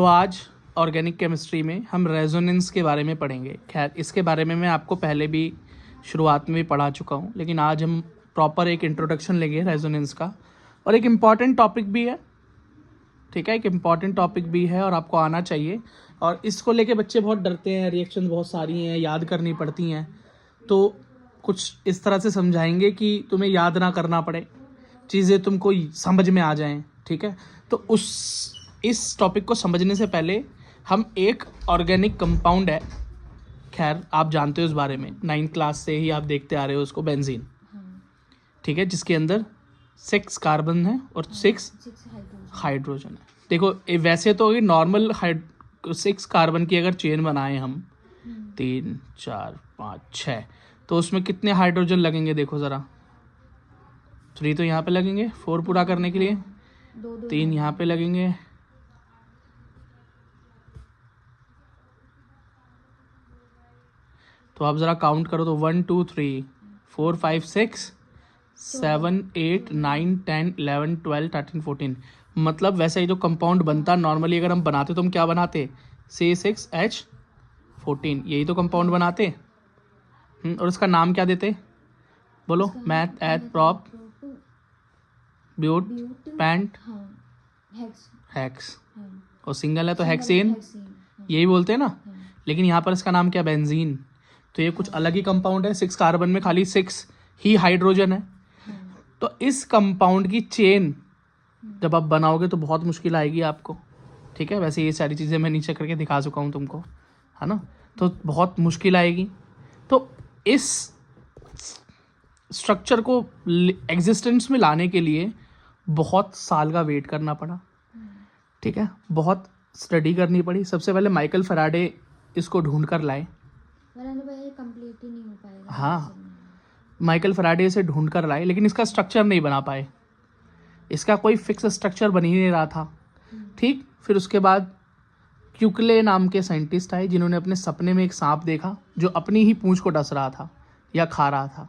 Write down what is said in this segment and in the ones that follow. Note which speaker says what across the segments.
Speaker 1: तो आज organic chemistry में हम रेजोनेंस के बारे में पढ़ेंगे। खैर इसके बारे में मैं आपको पहले भी शुरुआत में भी पढ़ा चुका हूँ, लेकिन आज हम प्रॉपर एक इंट्रोडक्शन लेंगे रेजोनेंस का, और एक इम्पॉर्टेंट टॉपिक भी है। ठीक है, एक इम्पॉर्टेंट टॉपिक भी है और आपको आना चाहिए। और इसको लेके बच्चे बहुत डरते हैं, रिएक्शन बहुत सारी हैं, याद करनी पड़ती हैं। तो कुछ इस तरह से समझाएंगे कि तुम्हें याद ना करना पड़े, चीज़ें तुमको समझ में आ जाएं। ठीक है, तो इस टॉपिक को समझने से पहले हम एक ऑर्गेनिक कंपाउंड है, खैर आप जानते हो उस बारे में, 9th क्लास से ही आप देखते आ रहे हो उसको, बेंजीन। ठीक है, जिसके अंदर 6 कार्बन है और 6 हाइड्रोजन है। देखो वैसे तो नॉर्मल 6 कार्बन की अगर चेन बनाए हम 3 4 5 6, तो उसमें कितने हाइड्रोजन लगेंगे देखो ज़रा। 3 तो यहाँ पे लगेंगे 4 पूरा करने के लिए, 3 यहाँ पे लगेंगे, तो आप ज़रा काउंट करो तो 1 2 3 4 5 6 7 8 9 10 11 12 13 14। मतलब वैसे ही जो कंपाउंड बनता नॉर्मली अगर हम बनाते तो हम क्या बनाते, C6H14, यही तो कंपाउंड बनाते। और इसका नाम क्या देते, बोलो, meth eth prop but pent hex, और सिंगल है तो हेक्सेन, यही बोलते हैं ना। लेकिन यहाँ पर इसका नाम क्या, बेंजीन। तो ये कुछ अलग ही कंपाउंड है, 6 कार्बन में खाली 6 ही हाइड्रोजन है। तो इस कंपाउंड की चेन जब आप बनाओगे तो बहुत मुश्किल आएगी आपको। ठीक है, वैसे ये सारी चीज़ें मैं नीचे करके दिखा चुका हूँ तुमको, है ना, तो बहुत मुश्किल आएगी। तो इस स्ट्रक्चर को एग्जिस्टेंस में लाने के लिए बहुत साल का वेट करना पड़ा। ठीक है, बहुत स्टडी करनी पड़ी। सबसे पहले माइकल फैराडे इसको ढूंढ कर लाए।
Speaker 2: कंप्लीट ही नहीं हो पाएगा।
Speaker 1: हाँ, माइकल फैराडे इसे ढूंढ कर लाए, लेकिन इसका स्ट्रक्चर नहीं बना पाए। इसका कोई फिक्स स्ट्रक्चर बन ही नहीं रहा था। ठीक, फिर उसके बाद क्यूकले नाम के साइंटिस्ट आए, जिन्होंने अपने सपने में एक सांप देखा जो अपनी ही पूंछ को डस रहा था या खा रहा था।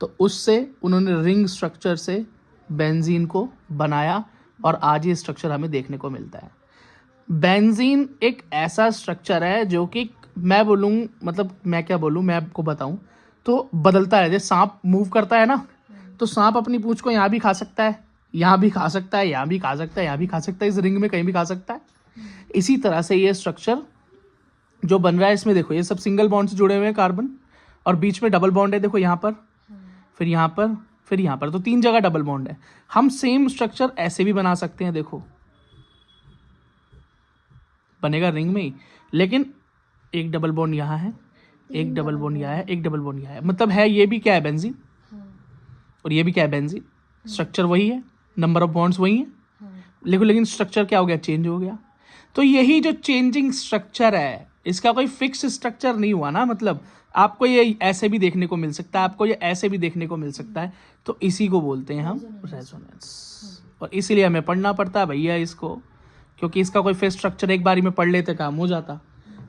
Speaker 1: तो उससे उन्होंने रिंग स्ट्रक्चर से बेंजीन को बनाया और आज ये स्ट्रक्चर हमें देखने को मिलता है। बेंजीन एक ऐसा स्ट्रक्चर है जो कि मैं बोलूँ, मतलब मैं क्या बोलूँ, मैं आपको बताऊँ तो बदलता है। जैसे सांप मूव करता है ना, तो सांप अपनी पूंछ को यहाँ भी खा सकता है, यहाँ भी खा सकता है, यहाँ भी खा सकता है, यहाँ भी खा सकता है, इस रिंग में कहीं भी खा सकता है। इसी तरह से ये स्ट्रक्चर जो बन रहा है, इसमें देखो ये सब सिंगल बॉन्ड से जुड़े हुए हैं कार्बन, और बीच में डबल बॉन्ड है, देखो यहाँ पर, फिर यहाँ पर, फिर यहाँ पर, तो 3 जगह डबल बॉन्ड है। हम सेम स्ट्रक्चर ऐसे भी बना सकते हैं, देखो बनेगा रिंग में ही, लेकिन एक डबल बॉन्ड यहाँ है, एक डबल बॉन्ड यहाँ है, एक डबल बॉन्ड यहाँ है, मतलब है ये भी क्या है, बेंजीन, और ये भी क्या है, बेंजीन। स्ट्रक्चर वही है, नंबर ऑफ बॉन्ड्स वही है, लेकिन स्ट्रक्चर क्या हो गया, चेंज हो गया। तो यही जो चेंजिंग स्ट्रक्चर है, इसका कोई फिक्स स्ट्रक्चर नहीं हुआ ना, मतलब आपको ये ऐसे भी देखने को मिल सकता है, आपको ये ऐसे भी देखने को मिल सकता है। तो इसी को बोलते हैं हम रेजोनेंस, और इसीलिए हमें पढ़ना पड़ता है भैया इसको, क्योंकि इसका कोई फिक्स स्ट्रक्चर एक बारी में पढ़ लेते काम हो जाता।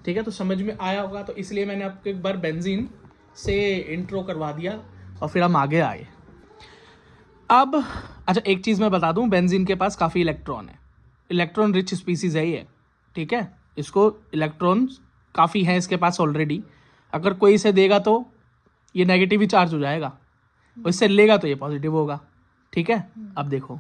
Speaker 1: ठीक है, तो समझ में आया होगा। तो इसलिए मैंने आपको एक बार बेंजीन से इंट्रो करवा दिया और फिर हम आगे आए। अब अच्छा, एक चीज़ मैं बता दूं, बेंजीन के पास काफ़ी इलेक्ट्रॉन है, इलेक्ट्रॉन रिच स्पीसीज है ये। ठीक है, इसको इलेक्ट्रॉन काफ़ी है इसके पास ऑलरेडी। अगर कोई इसे देगा तो ये नेगेटिव ही चार्ज हो जाएगा, और इससे लेगा तो ये पॉजिटिव होगा। ठीक है, अब देखो,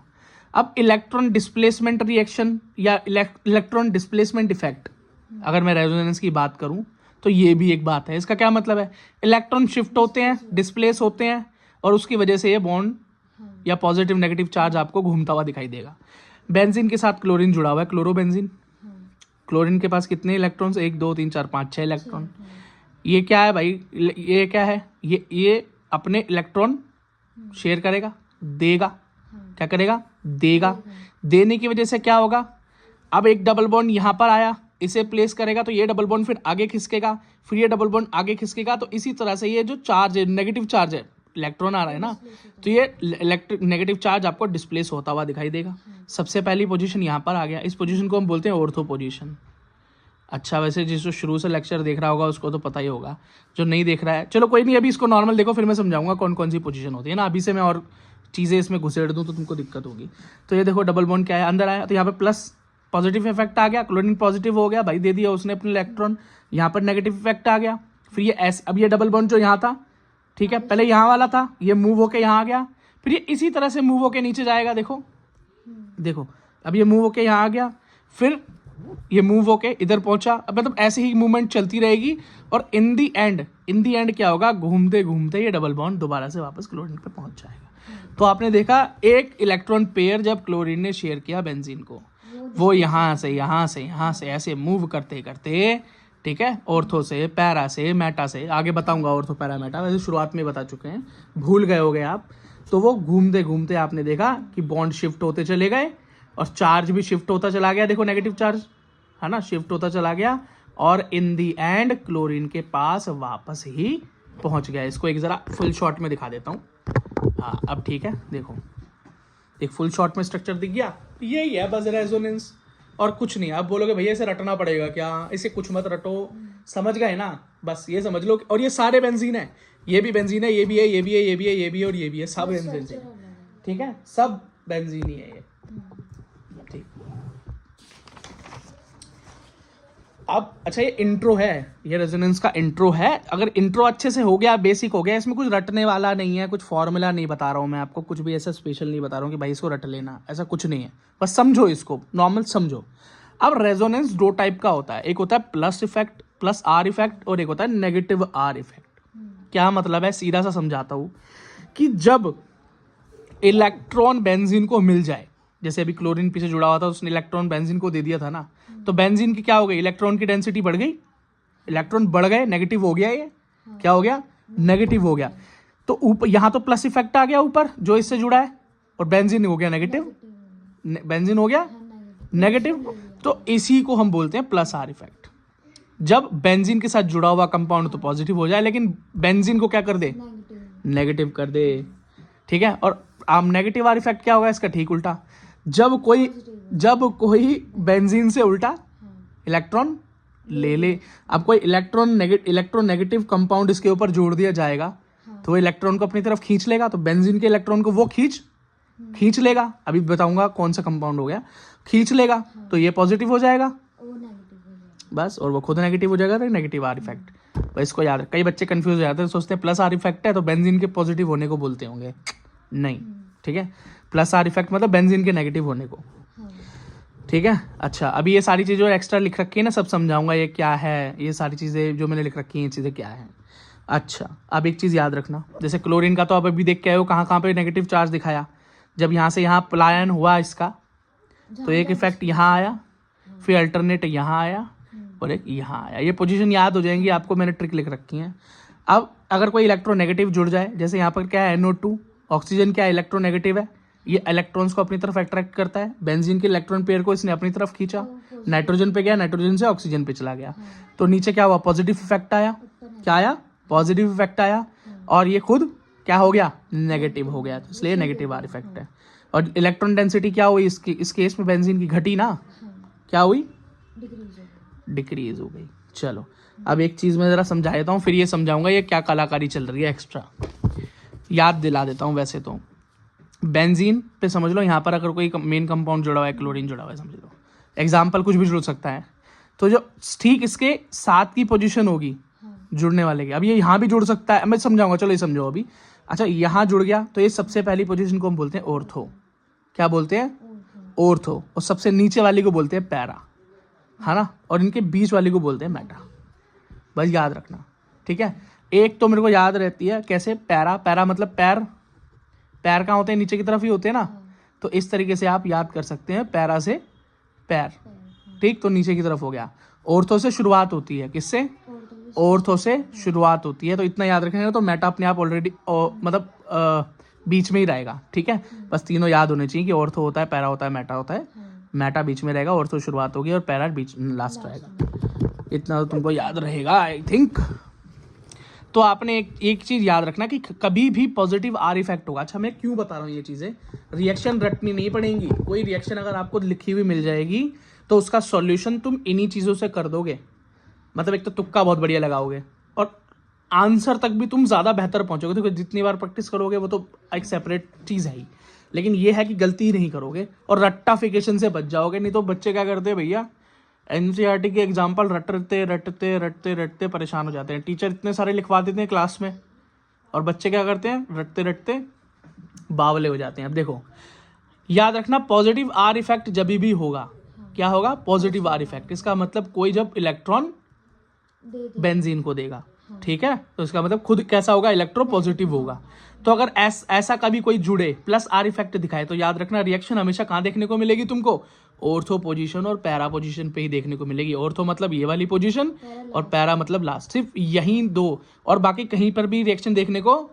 Speaker 1: अब इलेक्ट्रॉन डिस्प्लेसमेंट रिएक्शन या इलेक्ट्रॉन डिस्प्लेसमेंट इफेक्ट, अगर मैं रेजोनेंस की बात करूं तो ये भी एक बात है। इसका क्या मतलब है, इलेक्ट्रॉन शिफ्ट होते हैं, डिस्प्लेस होते हैं, और उसकी वजह से ये बॉन्ड या पॉजिटिव नेगेटिव चार्ज आपको घूमता हुआ दिखाई देगा। बेंजीन के साथ क्लोरीन जुड़ा हुआ है, क्लोरोबेंजीन। क्लोरीन के पास कितने इलेक्ट्रॉन्स, 1 2 3 4 5 6 इलेक्ट्रॉन। ये क्या है भाई, ये क्या है, ये अपने इलेक्ट्रॉन शेयर करेगा, देगा, क्या करेगा, देगा। देने की वजह से क्या होगा, अब एक डबल बॉन्ड यहाँ पर आया, इसे प्लेस करेगा तो ये डबल बॉन्ड फिर आगे खिसकेगा, फिर ये डबल बॉन्ड आगे खिसकेगा। तो इसी तरह से ये जो चार्ज है, नेगेटिव चार्ज है, इलेक्ट्रॉन आ रहा है ना, तो ये नेगेटिव चार्ज आपको डिस्प्लेस होता हुआ दिखाई देगा। सबसे पहली पोजीशन यहाँ पर आ गया, इस पोजीशन को हम बोलते हैं ऑर्थो पोजीशन। अच्छा, वैसे जिस जो शुरू से लेक्चर देख रहा होगा उसको तो पता ही होगा, जो नहीं देख रहा है चलो कोई नहीं, अभी इसको नॉर्मल देखो, फिर मैं समझाऊंगा कौन कौन सी पोजीशन होती है ना। अभी से मैं और चीज़ें इसमें घुसेड़ दूँ तो तुमको दिक्कत होगी। तो ये देखो डबल बॉन्ड क्या है, अंदर आया तो यहाँ पे प्लस, पॉजिटिव इफेक्ट आ गया, क्लोरीन पॉजिटिव हो गया भाई, दे दिया उसने अपने इलेक्ट्रॉन, यहाँ पर नेगेटिव इफेक्ट आ गया। फिर ये अब ये डबल बॉन्ड जो यहाँ था, ठीक है, पहले यहाँ वाला था, ये मूव होके यहाँ आ गया, फिर ये इसी तरह से मूव होके नीचे जाएगा। देखो देखो, अब ये मूव होके यहाँ आ गया, फिर ये मूव होके इधर पहुंचा। अब मतलब ऐसे ही मूवमेंट चलती रहेगी और इन दी एंड क्या होगा, घूमते घूमते ये डबल बॉन्ड दोबारा से वापस क्लोरीन पे पहुंच जाएगा। तो आपने देखा एक इलेक्ट्रॉन पेयर जब क्लोरीन ने शेयर किया बेंजीन को, वो यहाँ से ऐसे मूव करते करते, ठीक है, ऑर्थो से, पैरा से, मेटा से, आगे बताऊंगा ऑर्थो पैरा मेटा, वैसे शुरुआत में बता चुके हैं, भूल गए होगे आप। तो वो घूमते घूमते आपने देखा कि बॉन्ड शिफ्ट होते चले गए और चार्ज भी शिफ्ट होता चला गया। देखो नेगेटिव चार्ज है ना, शिफ्ट होता चला गया और इन दी एंड क्लोरीन के पास वापस ही पहुंच गया। इसको एक जरा फुल शॉट में दिखा देता हूँ। हाँ अब ठीक है, देखो एक फुल शॉट में स्ट्रक्चर दिख गया। यही है बस रेजोनेंस, और कुछ नहीं। आप बोलोगे भैया इसे रटना पड़ेगा क्या, इसे कुछ मत रटो, समझ गए ना, बस ये समझ लो। और ये सारे बेंजीन है, ये भी बेंजीन है, ये भी है, ये भी है, ये भी है, ये भी है और ये भी है, सब बेंजीन, ठीक है, सब बेंजीन ही है ये। ठीक, अब अच्छा ये इंट्रो है, ये रेजोनेंस का इंट्रो है। अगर इंट्रो अच्छे से हो गया, बेसिक हो गया, इसमें कुछ रटने वाला नहीं है, कुछ फॉर्मूला नहीं बता रहा हूँ मैं आपको, कुछ भी ऐसा स्पेशल नहीं बता रहा हूँ कि भाई इसको रट लेना, ऐसा कुछ नहीं है, बस समझो इसको, नॉर्मल समझो। अब रेजोनेंस दो टाइप का होता है, एक होता है plus effect, plus are effect, और एक होता है नेगेटिव आर इफेक्ट। क्या मतलब है, सीधा सा समझाता हूँ कि जब इलेक्ट्रॉन बेंजीन को मिल जाए, जैसे अभी क्लोरीन पीछे जुड़ा हुआ था, उसने इलेक्ट्रॉन बेंजीन को दे दिया था ना, तो बेंजीन की क्या हो गई, इलेक्ट्रॉन की डेंसिटी बढ़ गई, इलेक्ट्रॉन बढ़ गए, नेगेटिव हो गया, ये क्या हो गया, नेगेटिव हो गया। तो ऊपर यहाँ तो प्लस इफेक्ट आ गया ऊपर जो इससे जुड़ा है, और बेंजीन हो गया नेगेटिव, बेंजीन हो गया नेगेटिव। तो इसी को हम बोलते हैं प्लस आर इफेक्ट। जब बेंजीन के साथ जुड़ा हुआ कंपाउंड तो पॉजिटिव हो जाए, लेकिन बेंजीन को क्या कर दे, नेगेटिव कर दे, ठीक है। और आम नेगेटिव आर इफेक्ट क्या होगा इसका, ठीक उल्टा, जब कोई बेंजीन से उल्टा इलेक्ट्रॉन ले। अब कोई इलेक्ट्रॉन नेगेटिव कंपाउंड इसके ऊपर जोड़ दिया जाएगा, तो वो इलेक्ट्रॉन को अपनी तरफ खींच लेगा, तो बेंजीन के इलेक्ट्रॉन को वो खींच लेगा। अभी बताऊंगा कौन सा कंपाउंड हो गया, खींच लेगा, तो ये पॉजिटिव हो जाएगा बस, और वो खुद नेगेटिव हो जाएगा, तो नेगेटिव आर इफेक्ट। बस इसको याद, कई बच्चे कंफ्यूज हो जाते हैं, सोचते हैं प्लस आर इफेक्ट है तो बेंजीन के पॉजिटिव होने को बोलते होंगे, नहीं, ठीक है, प्लस आर इफेक्ट मतलब बेंजीन के नेगेटिव होने को, ठीक है। अच्छा अभी ये सारी चीज़ें एक्स्ट्रा लिख रखी है ना, सब समझाऊंगा ये क्या है, ये सारी चीज़ें जो मैंने लिख रखी हैं ये चीज़ें क्या है। अच्छा अब एक चीज़ याद रखना, जैसे क्लोरीन का तो आप अभी देख के आए हो कहाँ पे नेगेटिव चार्ज दिखाया, जब यहाँ से यहाँ पलायन हुआ इसका, तो एक इफेक्ट यहाँ आया, फिर अल्टरनेट यहाँ आया और एक यहाँ आया। ये पोजीशन याद हो जाएंगी आपको, मैंने ट्रिक लिख रखी है। अब अगर कोई इलेक्ट्रोनेगेटिव जुड़ जाए, जैसे यहाँ पर क्या है NO2, ऑक्सीजन क्या है, इलेक्ट्रोनेगेटिव है, ये इलेक्ट्रॉन्स को अपनी तरफ अट्रैक्ट करता है, बेंजीन के इलेक्ट्रॉन पेयर को इसने अपनी तरफ खींचा, नाइट्रोजन पे गया, नाइट्रोजन से ऑक्सीजन पे चला गया, तो नीचे क्या हुआ, पॉजिटिव इफेक्ट आया, क्या आया, पॉजिटिव इफेक्ट आया, और ये खुद क्या हो गया, नेगेटिव हो गया, तो इसलिए नेगेटिव आर इफेक्ट है। और इलेक्ट्रॉन डेंसिटी क्या हुई इस केस में बेंजीन की, घटी ना, क्या हुई, डिक्रीज हो गई। चलो अब एक चीज़ मैं ज़रा समझा देता हूँ, फिर ये समझाऊंगा ये क्या कलाकारी चल रही है, एक्स्ट्रा याद दिला देता हूँ। वैसे तो बेंजीन पे समझ लो, यहाँ पर अगर कोई मेन कंपाउंड जुड़ा हुआ है, क्लोरीन जुड़ा हुआ है, समझ लो, एग्जाम्पल कुछ भी जुड़ सकता है, तो जो ठीक इसके साथ की पोजीशन होगी जुड़ने वाले की, अब ये यहाँ भी जुड़ सकता है, मैं समझाऊंगा, चलो ये समझो अभी। अच्छा यहाँ जुड़ गया, तो ये सबसे पहली पोजीशन को हम बोलते हैं ऑर्थो, क्या बोलते हैं, ऑर्थो, और सबसे नीचे वाली को बोलते हैं पैरा, है ना, और इनके बीच वाली को बोलते हैं मेटा, बस याद रखना, ठीक है। एक तो मेरे को याद रहती है कैसे, पैरा मतलब पैर कहाँ होते हैं, नीचे की तरफ ही होते हैं ना, तो इस तरीके से आप याद कर सकते हैं, पैरा से पैर, ठीक, तो नीचे की तरफ हो गया। ऑर्थो से शुरुआत होती है, किससे, ऑर्थो से शुरुआत होती है, तो इतना याद रखेंगे तो मेटा अपने आप ऑलरेडी मतलब बीच में ही रहेगा, ठीक है। बस तीनों याद होने चाहिए कि ऑर्थो होता है, पैरा होता है, मेटा होता है, मेटा बीच में रहेगा, ऑर्थो शुरुआत होगी और पैरा बीच लास्ट रहेगा, इतना तो तुमको याद रहेगा आई थिंक। तो आपने एक चीज़ याद रखना कि कभी भी पॉजिटिव आर इफेक्ट होगा। अच्छा मैं क्यों बता रहा हूँ ये चीज़ें, रिएक्शन रटनी नहीं पड़ेंगी, कोई रिएक्शन अगर आपको लिखी हुई मिल जाएगी तो उसका सॉल्यूशन तुम इन्हीं चीज़ों से कर दोगे, मतलब एक तो तुक्का बहुत बढ़िया लगाओगे और आंसर तक भी तुम ज़्यादा बेहतर पहुँचोगे, तो जितनी बार प्रैक्टिस करोगे वो तो एक सेपरेट चीज़ है ही, लेकिन ये है कि गलती नहीं करोगे और रट्टाफिकेशन से बच जाओगे। नहीं तो बच्चे क्या करते हैं भैया, एनसीईआरटी के एग्जाम्पल रटते रटते रटते रटते परेशान हो जाते हैं। टीचर इतने सारे लिखवा देते हैं क्लास में और बच्चे क्या करते हैं, रटते रटते बावले हो जाते हैं। अब देखो याद रखना, पॉजिटिव आर इफेक्ट जब भी होगा, क्या होगा, पॉजिटिव आर इफेक्ट। इसका मतलब कोई जब इलेक्ट्रॉन बेंजीन को देगा, ठीक है, तो इसका मतलब खुद कैसा होगा, इलेक्ट्रो पॉजिटिव होगा। तो अगर ऐसा कभी कोई जुड़े प्लस आर इफेक्ट दिखाए तो याद रखना रिएक्शन हमेशा कहाँ देखने को मिलेगी तुमको, ऑर्थो पोजीशन और पैरा पोजीशन पे ही देखने को मिलेगी। ऑर्थो मतलब ये वाली पोजीशन और पैरा मतलब लास्ट, सिर्फ यही दो, और बाकी कहीं पर भी रिएक्शन देखने को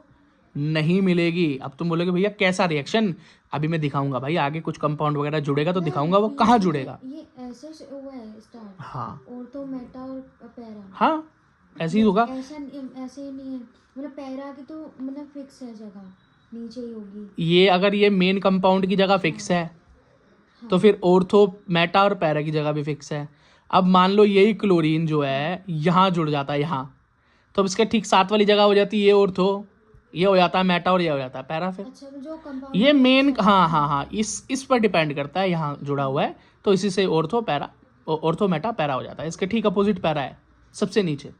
Speaker 1: नहीं मिलेगी। अब तुम बोलोगे भैया कैसा रिएक्शन, अभी मैं दिखाऊंगा भाई, आगे कुछ कंपाउंड वगैरह जुड़ेगा तो दिखाऊंगा वो कहाँ जुड़ेगा।
Speaker 2: ये ऐसे से हुआ है स्टार्ट,
Speaker 1: हाँ
Speaker 2: ऑर्थो मेटा और पैरा,
Speaker 1: हाँ ऐसे ही होगा।
Speaker 2: ऐसे ही नहीं है, मतलब पैरा की तो मतलब फिक्स है जगह, नीचे ही होगी।
Speaker 1: ये अगर ये मेन कंपाउंड की जगह फिक्स है तो फिर ऑर्थो मेटा और पैरा की जगह भी फिक्स है। अब मान लो यही क्लोरीन जो है यहाँ जुड़ जाता है यहाँ, तो अब इसके ठीक साथ वाली जगह हो जाती है ये ऑर्थो, ये हो जाता है मेटा और ये हो जाता है पैरा। फिर
Speaker 2: अच्छा, जो कंपाउंड
Speaker 1: ये मेन, हाँ इस पर डिपेंड करता है, यहाँ जुड़ा हुआ है तो इसी से ortho para, ortho Meta para हो जाता है। इसके ठीक अपोजिट पैरा है सबसे नीचे,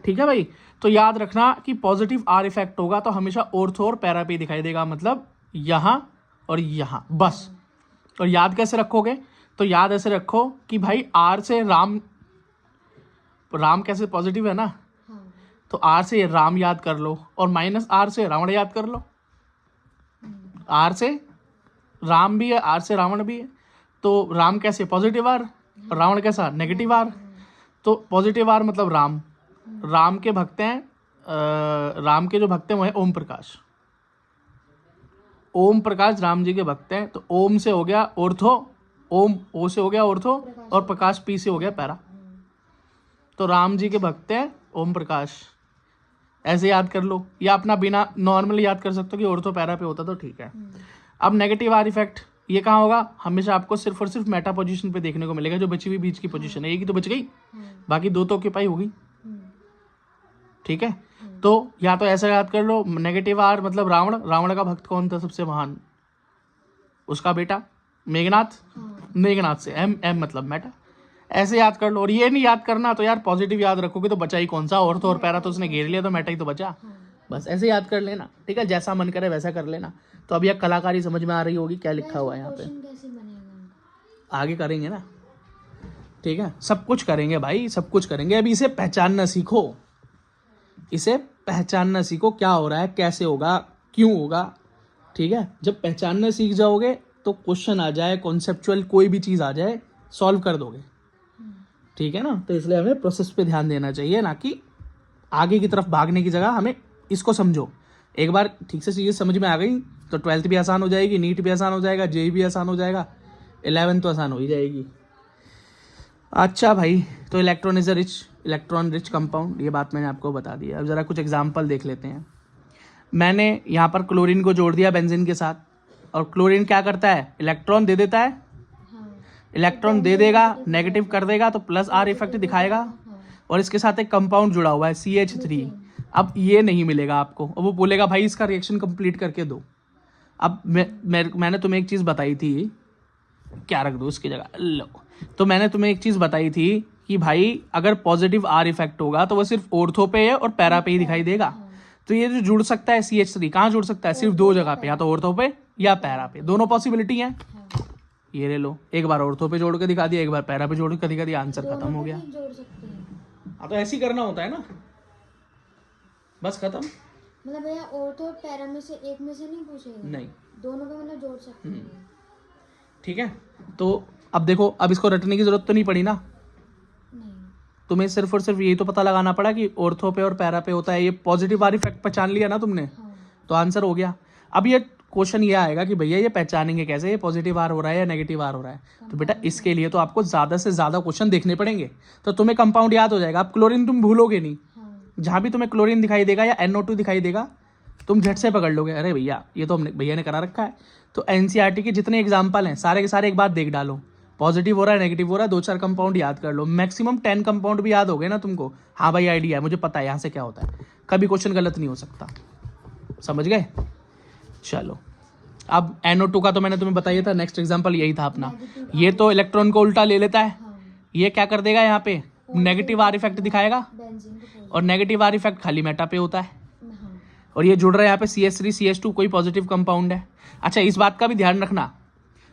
Speaker 1: ठीक है भाई। तो याद रखना कि पॉजिटिव आर इफेक्ट होगा तो हमेशा ऑर्थो और पैरा पे दिखाई देगा, मतलब यहाँ और यहाँ, बस। और याद कैसे रखोगे, तो याद ऐसे रखो कि भाई आर से राम कैसे पॉजिटिव है ना, तो आर से राम याद कर लो और माइनस आर से रावण याद कर लो। आर से राम भी है, आर से रावण भी है, तो राम कैसे पॉजिटिव आर और रावण कैसा नेगेटिव आर। तो पॉजिटिव आर मतलब राम के भक्त हैं, राम के जो भक्त हैं वो है ओम प्रकाश। ओम प्रकाश राम जी के भक्त हैं, तो ओम से हो गया ऑर्थो, ओम ओ से हो गया ऑर्थो और प्रकाश पी से हो गया पैरा। तो राम जी के भक्त हैं ओम प्रकाश, ऐसे याद कर लो, या अपना बिना नॉर्मली याद कर सकते हो कि ऑर्थो पैरा पे होता तो ठीक है। अब नेगेटिव आर इफेक्ट ये कहाँ होगा, हमेशा आपको सिर्फ और सिर्फ मेटा पोजीशन पे देखने को मिलेगा, जो बची हुई बीच की पोजीशन है, एक ही तो बच गई, बाकी दो तो ऑक्यूपाई होगी, ठीक है। तो या तो ऐसा याद कर लो, नेगेटिव आर मतलब रावण का भक्त कौन था सबसे महान, उसका बेटा मेघनाथ, मेघनाथ से एम मतलब मेटा, ऐसे याद कर लो। और ये नहीं याद करना तो यार पॉजिटिव याद रखोगे तो बचा ही कौन सा, ऑर्थो और पैरा तो उसने घेर लिया तो मेटा ही तो बचा, बस ऐसे याद कर लेना, ठीक है, जैसा मन करे वैसा कर लेना। तो अब यह कलाकारी समझ में आ रही होगी क्या लिखा हुआ है यहाँ पे,
Speaker 2: कैसे बनेगा
Speaker 1: आगे करेंगे ना, ठीक है, सब कुछ करेंगे भाई, सब कुछ करेंगे। अभी इसे पहचानना सीखो, इसे पहचानना सीखो, क्या हो रहा है, कैसे होगा, क्यों होगा, ठीक है। जब पहचानना सीख जाओगे तो क्वेश्चन आ जाए, कॉन्सेप्चुअल कोई भी चीज़ आ जाए, सॉल्व कर दोगे, ठीक है ना। तो इसलिए हमें प्रोसेस पे ध्यान देना चाहिए, ना कि आगे की तरफ भागने की जगह हमें इसको समझो। एक बार ठीक से चीज़ें समझ में आ गई तो 12th भी आसान हो जाएगी, नीट भी आसान हो जाएगा, जेई भी आसान हो जाएगा, 11th तो आसान हो ही जाएगी। अच्छा भाई, तो इलेक्ट्रॉन रिच कंपाउंड, ये बात मैंने आपको बता दी है। अब ज़रा कुछ एग्जांपल देख लेते हैं। मैंने यहाँ पर क्लोरीन को जोड़ दिया बेंजीन के साथ, और क्लोरीन क्या करता है, इलेक्ट्रॉन दे देता है, इलेक्ट्रॉन दे देगा, नेगेटिव कर देगा तो प्लस आर इफेक्ट दिखाएगा, और इसके साथ एक कंपाउंड जुड़ा हुआ है CH3। अब ये नहीं मिलेगा आपको, और वो बोलेगा भाई इसका रिएक्शन कंप्लीट करके दो। अब मैंने तुम्हें एक चीज़ बताई थी, क्या रख दो उसकी जगह, लो, तो मैंने तुम्हें एक चीज़ बताई थी कि भाई अगर पॉजिटिव आर इफेक्ट होगा तो वो सिर्फ ऑर्थो पे है और पैरा पे ही दिखाई देगा। तो ये जो जुड़ सकता है CH3, कहाँ जुड़ सकता है, सिर्फ दो जगह पे, या तो ऑर्थो पे या पैरा पे, दोनों पॉसिबिलिटी हैं। ये ले लो, एक बार ऑर्थो पे जोड़ के दिखा दिया, एक बार पैरा पे जोड़ के दिखा दिया, आंसर खत्म हो गया।
Speaker 2: जोड़ सकते हैं,
Speaker 1: हाँ तो ऐसे ही करना होता है ना, बस खत्म।
Speaker 2: मतलब भैया ऑर्थो और पैरा में से एक में से नहीं पूछेगा,
Speaker 1: नहीं,
Speaker 2: दोनों पे मतलब जोड़ सकते हैं,
Speaker 1: ठीक है। तो अब देखो, अब इसको रटने की जरूरत तो नहीं पड़ी ना,
Speaker 2: नहीं,
Speaker 1: तुम्हें सिर्फ और सिर्फ यही तो पता लगाना पड़ा कि ऑर्थो पे और पैरा पे होता है। ये पॉजिटिव आर इफेक्ट पहचान लिया ना तुमने, तो आंसर हो गया। अब ये क्वेश्चन ये आएगा कि भैया ये पहचानेंगे कैसे, ये पॉजिटिव आर हो रहा है या नेगेटिव आर हो रहा है। तो बेटा इसके लिए तो आपको ज़्यादा से ज़्यादा क्वेश्चन देखने पड़ेंगे, तो तुम्हें कंपाउंड याद हो जाएगा। अब क्लोरीन तुम भूलोगे नहीं, जहाँ भी तुम्हें क्लोरीन दिखाई देगा या NO2 दिखाई देगा, तुम झट से पकड़ लोगे, अरे भैया ये तो हमने भैया ने करा रखा है। तो NCERT के जितने एग्जाम्पल हैं सारे के सारे एक बार देख डालो, पॉजिटिव हो रहा है, नेगेटिव हो रहा है, 2-4 कंपाउंड याद कर लो, मैक्सिमम 10 कंपाउंड भी याद हो गए ना तुमको, हाँ भाई आइडिया है, मुझे पता है यहाँ से क्या होता है, कभी क्वेश्चन गलत नहीं हो सकता, समझ गए। चलो अब NO2 का तो मैंने तुम्हें बताया था, नेक्स्ट एग्जांपल यही था अपना।
Speaker 2: Negative
Speaker 1: ये तो इलेक्ट्रॉन को उल्टा ले लेता है,
Speaker 2: हाँ
Speaker 1: ये क्या कर देगा यहाँ पे नेगेटिव आर इफेक्ट दिखाएगा,
Speaker 2: बेंजीन को positive।
Speaker 1: और नेगेटिव आर इफेक्ट खाली मेटा पे होता है।
Speaker 2: हाँ
Speaker 1: और ये जुड़ रहा है यहाँ पे CH3 CH2 कोई पॉजिटिव कंपाउंड है। अच्छा इस बात का भी ध्यान रखना,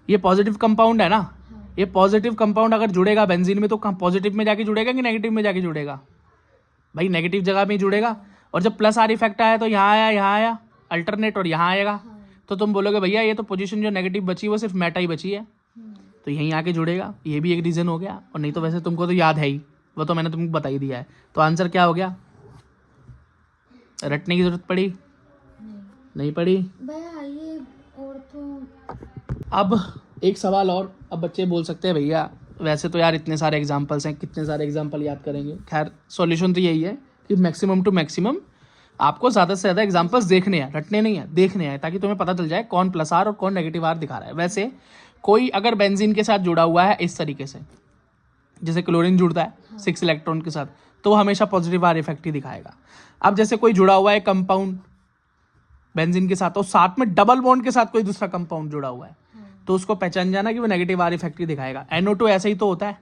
Speaker 1: ये पॉजिटिव कंपाउंड है ना,
Speaker 2: हाँ
Speaker 1: ये पॉजिटिव कंपाउंड अगर जुड़ेगा बेंजीन में तो कहाँ पॉजिटिव में जाके जुड़ेगा कि नेगेटिव में जाके जुड़ेगा? भाई नेगेटिव जगह में ही जुड़ेगा। और जब प्लस आर इफेक्ट आया तो यहाँ आया अल्टरनेट, और यहाँ आएगा।
Speaker 2: हाँ
Speaker 1: तो तुम बोलोगे भैया ये तो पोजीशन जो नेगेटिव बची वो सिर्फ मेटा ही बची है, तो यहीं आके जुड़ेगा। ये भी एक रीज़न हो गया। और नहीं तो वैसे तुमको तो याद है ही, वो तो मैंने तुमको बता ही दिया है। तो आंसर क्या हो गया? रटने की जरूरत पड़ी? नहीं पड़ी।
Speaker 2: भैया ये और तो
Speaker 1: अब एक सवाल और, अब बच्चे बोल सकते हैं भैया वैसे तो यार इतने सारे एग्जाम्पल्स हैं, कितने सारे एग्जाम्पल याद करेंगे। खैर सॉल्यूशन तो यही है कि मैक्सिमम टू मैक्सिमम आपको ज़्यादा से ज़्यादा एग्जाम्पल्स देखने हैं, रटने नहीं है, देखने हैं, ताकि तुम्हें पता चल जाए कौन प्लस आर और कौन नेगेटिव आर दिखा रहा है। वैसे कोई अगर बेंजीन के साथ जुड़ा हुआ है इस तरीके से, जैसे क्लोरीन जुड़ता है 6 इलेक्ट्रॉन के साथ, तो वो हमेशा पॉजिटिव आर इफेक्ट ही दिखाएगा। अब जैसे कोई जुड़ा हुआ है कंपाउंड बेंजीन के साथ, और साथ में डबल बॉन्ड के साथ कोई दूसरा कंपाउंड जुड़ा हुआ है, तो उसको पहचान जाना कि वो नेगेटिव आर इफेक्ट ही दिखाएगा। NO2 ऐसे ही तो होता है।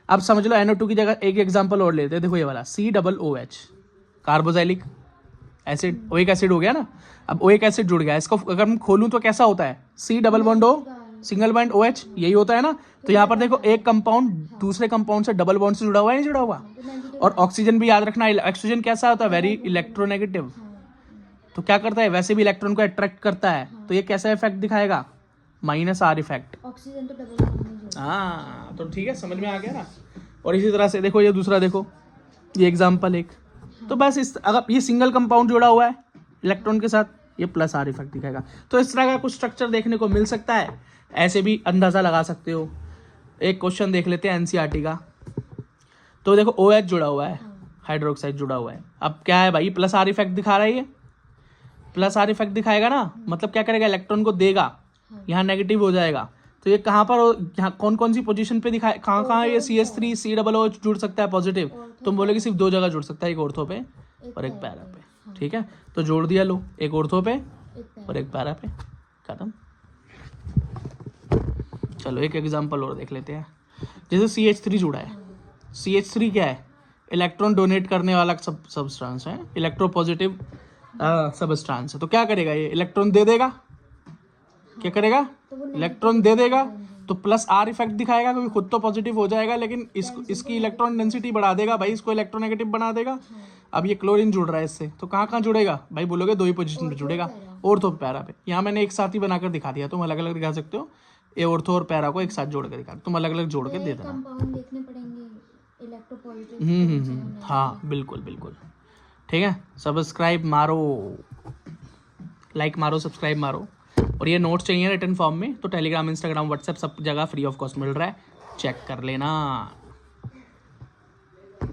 Speaker 1: अब समझ लो NO2 की जगह एक एग्जांपल और लेते हैं, देखो ये वाला COOH carboxylic acid, oic acid हो गया ना। अब ओइक एसिड जुड़ गया, इसको अगर मैं खोलूं तो कैसा होता है? C double bond O single bond OH, यही होता है ना। तो यहाँ पर देखो एक कंपाउंड दूसरे कंपाउंड से डबल बॉन्ड से जुड़ा हुआ है, नहीं जुड़ा हुआ। और ऑक्सीजन भी याद रखना, ऑक्सीजन कैसा होता है? Very electronegative. तो क्या करता है? वैसे भी इलेक्ट्रॉन को अट्रैक्ट करता है, तो ये कैसा इफेक्ट दिखाएगा? Minus are effect.
Speaker 2: ऑक्सीजन तो डबल बॉन्ड में जुड़ा।
Speaker 1: हाँ तो ठीक है, समझ में आ गया ना। और इसी तरह से देखो ये दूसरा, देखो ये एग्जाम्पल एक, तो बस इस अगर ये सिंगल कंपाउंड जुड़ा हुआ है इलेक्ट्रॉन के साथ, ये प्लस आर इफेक्ट दिखाएगा। तो इस तरह का कुछ स्ट्रक्चर देखने को मिल सकता है, ऐसे भी अंदाज़ा लगा सकते हो। एक क्वेश्चन देख लेते हैं NCERT का। तो देखो OH जुड़ा हुआ है, हाइड्रोक्साइड जुड़ा हुआ है। अब क्या है भाई? प्लस आर इफेक्ट दिखा रहा है, ये प्लस आर इफेक्ट दिखाएगा ना, मतलब क्या करेगा? इलेक्ट्रॉन को देगा, यहाँ नेगेटिव हो जाएगा। तो ये कहाँ पर, यहाँ कौन कौन सी पोजीशन पे दिखाए, कहाँ कहाँ ये CH3 COOH जुड़ सकता है पॉजिटिव? तुम बोलोगे सिर्फ 2 जगह जुड़ सकता है, एक ऑर्थो पे और एक पैरा पे। ठीक है, तो जोड़ दिया, लो, एक ऑर्थो पे और एक पैरा पे, खत्म। चलो एक एग्जांपल और देख लेते हैं। जैसे CH3 जुड़ा है, CH3 क्या है? इलेक्ट्रॉन डोनेट करने वाला सबस्टांस है, इलेक्ट्रोपॉजिटिव सबस्टांस है। तो क्या करेगा? ये इलेक्ट्रॉन दे देगा। क्या करेगा? इलेक्ट्रॉन दे देगा, तो प्लस आर इफेक्ट दिखाएगा, क्योंकि खुद तो पॉजिटिव हो जाएगा, लेकिन इसकी इलेक्ट्रॉन डेंसिटी बढ़ा देगा भाई, इसको इलेक्ट्रोनेगेटिव बना देगा। अब ये क्लोरीन जुड़ रहा है इससे, तो कहाँ कहाँ जुड़ेगा भाई? बोलोगे 2 ही पोजीशन पे जुड़ेगा, ऑर्थो पैरा पे। यहाँ मैंने एक साथ ही बनाकर दिखा दिया, तुम अलग अलग दिखा सकते हो। ये ऑर्थो और पैरा को एक साथ जोड़ के दिखा, तुम अलग अलग जोड़ के दे देना।
Speaker 2: कंपाउंड देखने पड़ेंगे इलेक्ट्रोपॉजिटिव।
Speaker 1: हाँ बिल्कुल बिल्कुल, ठीक है। सब्सक्राइब मारो, लाइक मारो, सब्सक्राइब मारो। और ये नोट्स चाहिए रिटर्न फॉर्म में, तो टेलीग्राम, इंस्टाग्राम, व्हाट्सएप सब जगह फ्री ऑफ कॉस्ट मिल रहा है, चेक कर लेना।